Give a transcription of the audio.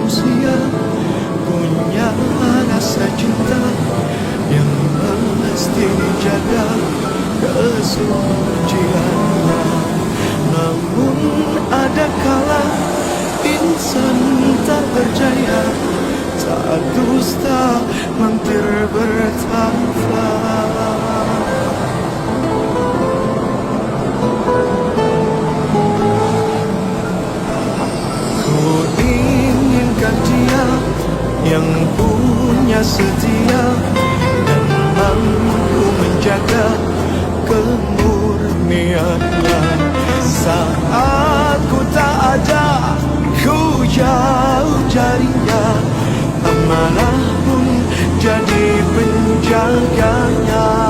manusia punya rasa cinta yang mesti dijaga kesuciannya. Namun ada kala insan tak berjaya, tak dusta, mampir bertapa. Ku inginkan dia yang punya setia dan mampu menjaga kemurniannya. Saat ku tak ada, ku jauh carinya, amanah pun jadi penjaganya.